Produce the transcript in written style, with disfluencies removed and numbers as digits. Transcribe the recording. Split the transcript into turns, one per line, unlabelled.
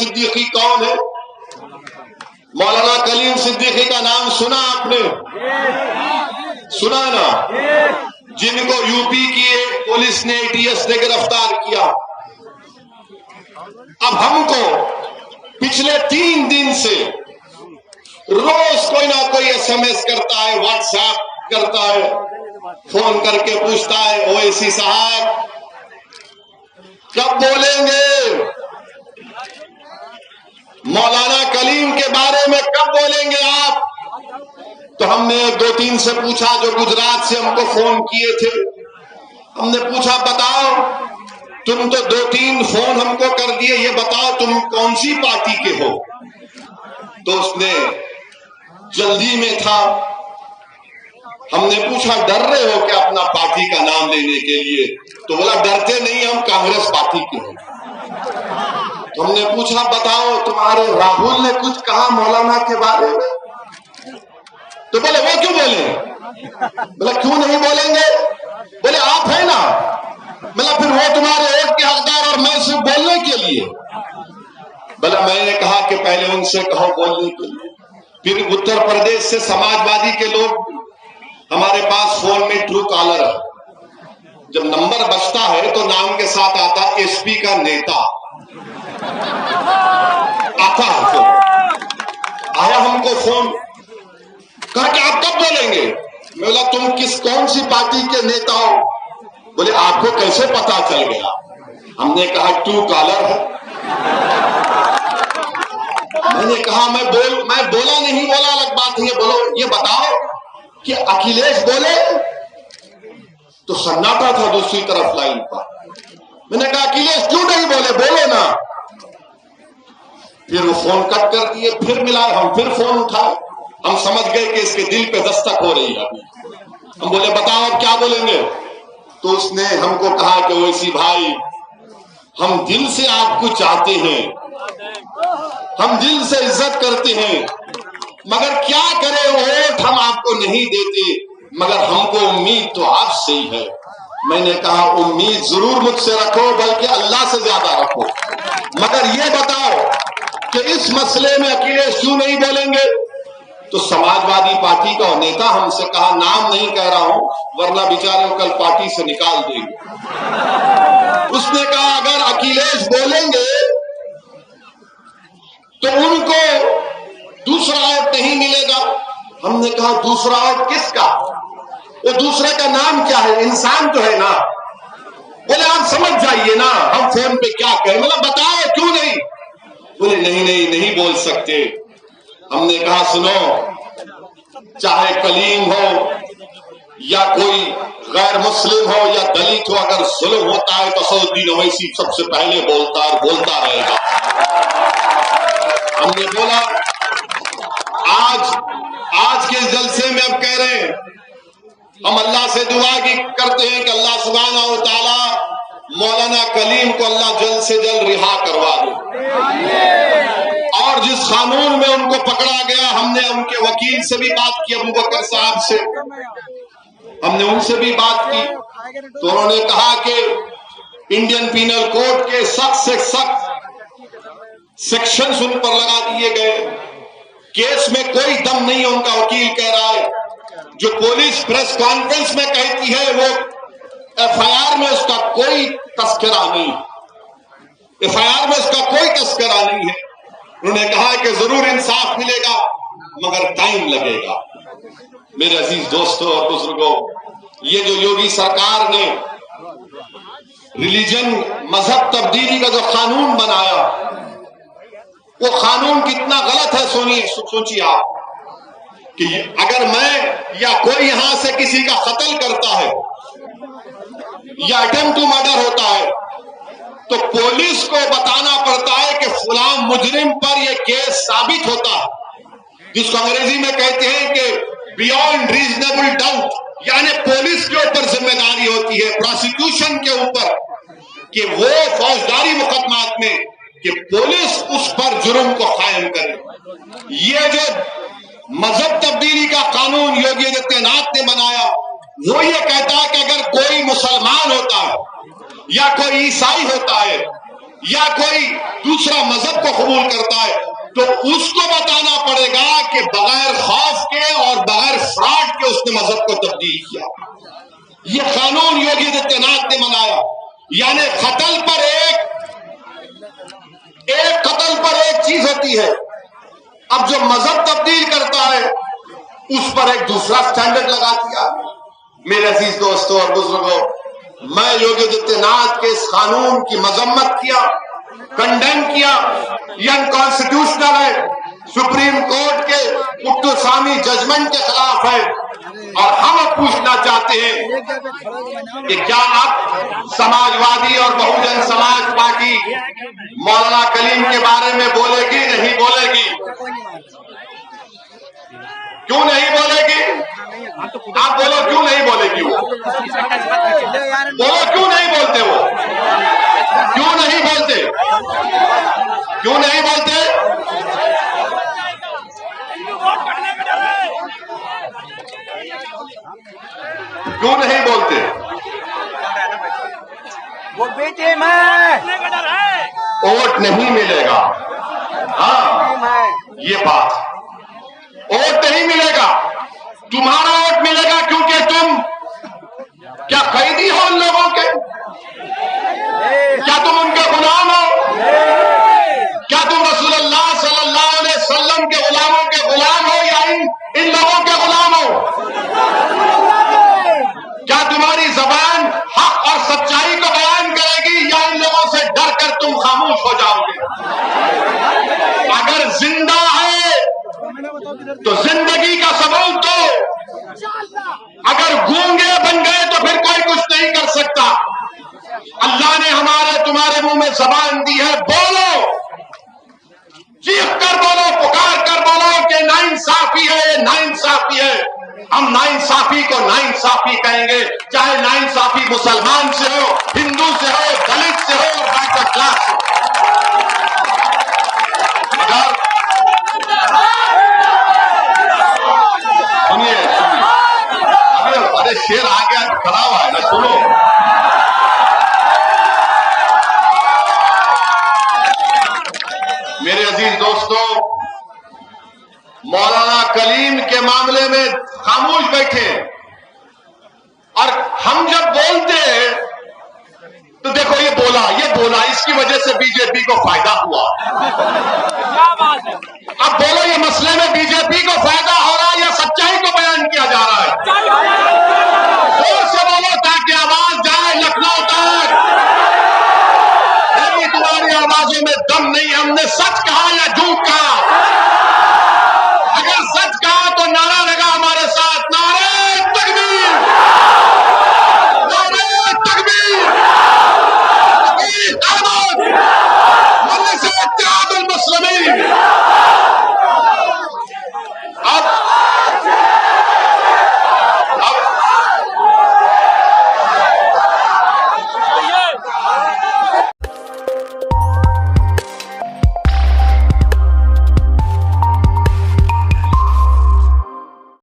صدیقی کون ہے؟ مولانا کلیم صدیقی کا نام سنا آپ نے؟ سنا نا؟ جن کو یو پی کی پولیس نے ATS نے گرفتار کیا. اب ہم کو پچھلے 3 دن سے روز کوئی نہ کوئی SMS کرتا ہے، واٹس ایپ کرتا ہے، فون کر کے پوچھتا ہے اویسی صاحب کب بولیں گے؟ مولانا کلیم کے بارے میں کب بولیں گے آپ؟ تو ہم نے 2-3 سے پوچھا جو گجرات سے ہم کو فون کیے تھے. ہم نے پوچھا بتاؤ، تم تو 2-3 فون ہم کو کر دیے، یہ بتاؤ تم کون سی پارٹی کے ہو؟ تو اس نے جلدی میں تھا. ہم نے پوچھا ڈر رہے ہو کیا اپنا پارٹی کا نام لینے کے لیے؟ تو بولا ڈرتے نہیں، ہم کانگریس پارٹی کے ہیں. تو ہم نے پوچھا بتاؤ تمہارے راہل نے کچھ کہا مولانا کے بارے میں؟ تو بولے وہ کیوں بولیں؟ بولا کیوں نہیں بولیں گے؟ بولے آپ ہیں نا. بولا پھر وہ تمہارے ایک کے حقدار اور میں صرف بولنے کے لیے. بولا میں نے کہا کہ پہلے ان سے کہو بولنے کے لیے. پھر اتر پردیش سے سماجوادی کے لوگ ہمارے پاس فون میں ٹرو کالر ہے، جب نمبر بجتا ہے تو نام کے ساتھ آتا SP کا نیتا آتا ہے. تو آیا ہم کو فون، کہا کہ آپ کب بولیں گے؟ میں بولا تم کون سی پارٹی کے نیتا ہو؟ بولے آپ کو کیسے پتا چل گیا؟ ہم نے کہا ٹرو کالر ہے. میں نے کہا میں بولا نہیں، بولا الگ بات ہے، بولو یہ بتاؤ کہ اکھلیش بولے؟ تو سناٹا تھا دوسری طرف لائن پر. میں نے کہا اکھلیش کیوں نہیں بولے، بولو نا. پھر وہ فون کٹ کر دیے. پھر ملا، ہم پھر فون اٹھائے. ہم سمجھ گئے کہ اس کے دل پہ دستک ہو رہی ہے. ہم بولے بتاؤ آپ کیا بولیں گے؟ تو اس نے ہم کو کہا کہ اویسی بھائی ہم دل سے آپ کو چاہتے ہیں، ہم دل سے عزت کرتے ہیں، مگر کیا کرے ووٹ ہم آپ کو نہیں دیتے، مگر ہم کو امید تو آپ سے ہی ہے. میں نے کہا امید ضرور مجھ سے رکھو، بلکہ اللہ سے زیادہ رکھو، مگر یہ بتاؤ کہ اس مسئلے میں اکھلیش کیوں نہیں بولیں گے؟ تو سماجوادی پارٹی کا نیتا ہم سے کہا نام نہیں کہہ رہا ہوں ورنہ بیچارے کو کل پارٹی سے نکال دیں گے. اس نے کہا اگر اکھلیش بولیں گے تو ان کو دوسرا ووٹ نہیں ملے گا. ہم نے کہا دوسرا ووٹ کس کا؟ وہ دوسرے کا نام کیا ہے؟ انسان تو ہے نا. بولے آپ سمجھ جائیے نا ہم فون پہ کیا کہیں. مطلب بتاؤ کیوں نہیں؟ بولے نہیں بول سکتے. ہم نے کہا سنو، چاہے کلیم ہو یا کوئی غیر مسلم ہو یا دلت ہو، اگر ظلم ہوتا ہے تو اسد الدین اویسی سب سے پہلے بولتا اور بولتا رہے گا. ہم نے بولا آج کے جلسے میں اب کہہ رہے ہیں ہم اللہ سے دعا کرتے ہیں کہ اللہ سبحانہ و تعالی مولانا کلیم کو اللہ جلد سے جلد رہا کروا دے. اور جس قانون میں ان کو پکڑا گیا، ہم نے ان کے وکیل سے بھی بات کی، ابو بکر صاحب سے ہم نے ان سے بھی بات کی، تو انہوں نے کہا کہ انڈین پینل کوڈ کے سخت سے سخت سیکشنز ان پر لگا دیے گئے. کیس میں کوئی دم نہیں ہے. ان کا وکیل کہہ رہا ہے جو پولیس پریس کانفرنس میں کہتی ہے وہ FIR میں اس کا کوئی تذکرہ نہیں، FIR میں اس کا کوئی تذکرہ نہیں ہے. انہوں نے کہا کہ ضرور انصاف ملے گا مگر ٹائم لگے گا. میرے عزیز دوستوں اور بزرگوں، یہ جو یوگی سرکار نے ریلیجن مذہب تبدیلی کا جو قانون بنایا، وہ قانون کتنا غلط ہے سوچیے آپ کہ اگر میں یا کوئی یہاں سے کسی کا قتل کرتا ہے یا اٹیمپٹ ٹو مرڈر ہوتا ہے تو پولیس کو بتانا پڑتا ہے کہ فلاں مجرم پر یہ کیس ثابت ہوتا ہے، جس کو انگریزی میں کہتے ہیں کہ بیونڈ ریزنیبل ڈاؤٹ، یعنی پولیس کے اوپر ذمہ داری ہوتی ہے، پروسیکیوشن کے اوپر، کہ وہ فوجداری مقدمات میں کہ پولیس اس پر جرم کو قائم کرے. یہ جو مذہب تبدیلی کا قانون یوگی آدتیہ ناتھ نے بنایا وہ یہ کہتا ہے کہ اگر کوئی مسلمان ہوتا ہے یا کوئی عیسائی ہوتا ہے یا کوئی دوسرا مذہب کو قبول کرتا ہے تو اس کو بتانا پڑے گا کہ بغیر خوف کے اور بغیر فراڈ کے اس نے مذہب کو تبدیل کیا. یہ قانون یوگی آدتیہ ناتھ نے منایا. یعنی قتل پر ایک چیز ہوتی ہے. اب جو مذہب تبدیل کرتا ہے اس پر ایک دوسرا سٹینڈرڈ لگا دیا. میرے عزیز دوستوں اور بزرگوں، میں یوگی آدتیہ ناتھ کے اس قانون کی مذمت کیا، کنڈیم کیا. یہ انکانسٹیٹیوشنل ہے، سپریم کورٹ کے مقتصامی ججمنٹ کے خلاف ہے. اور ہم اب پوچھنا چاہتے ہیں کہ کیا اب سماجوادی اور بہوجن سماج پارٹی مولانا کلیم کے بارے میں بولے گی؟ نہیں بولے گی. کیوں نہیں بولے گی؟ آپ بولو کیوں نہیں بولے گی؟ وہ بولو کیوں نہیں بولتے؟ وہ کیوں نہیں بولتے؟ کیوں نہیں بولتے؟ کیوں نہیں بولتے؟
وہ بیٹے میں
ووٹ نہیں ملے گا. ہاں یہ بات، ووٹ نہیں ملے گا. تمہارا ووٹ ملے گا کیونکہ تم کیا قیدی ہو ان لوگوں کے؟ کیا تم ان کے غلام ہو؟ کیا تم رسول اللہ صلی اللہ علیہ وسلم کے غلاموں کے غلام ہو یا ان لوگوں کے غلام ہو؟ کیا تمہاری زبان حق اور سچائی کو بیان کرے گی یا ان لوگوں سے ڈر کر تم خاموش ہو جاؤ گے؟ اگر زندہ ہے تو زندگی کا ثبوت دو. اگر گونگے بن گئے تو پھر کوئی کچھ نہیں کر سکتا. اللہ نے ہمارے تمہارے منہ میں زبان دی ہے، بولو، چیخ کر بولو، پکار کر بولو کہ ناانصافی ہے، یہ ناانصافی ہے. ہم ناانصافی کو ناانصافی کہیں گے، چاہے ناانصافی مسلمان سے ہو، ہندو سے ہو، دلت سے ہو، بیک کلاس سے. سنیے ارے شیر آ گیا، کھڑا ہوا ہے نا، سنو. میرے عزیز دوستوں، مولانا کلیم کے معاملے میں خاموش بیٹھے، اور ہم جب بولتے ہیں تو دیکھو یہ بولا اس کی وجہ سے بی جے پی کو فائدہ ہوا. اب بولو یہ مسئلے میں بی جے پی کو فائدہ ہو رہا ہے یا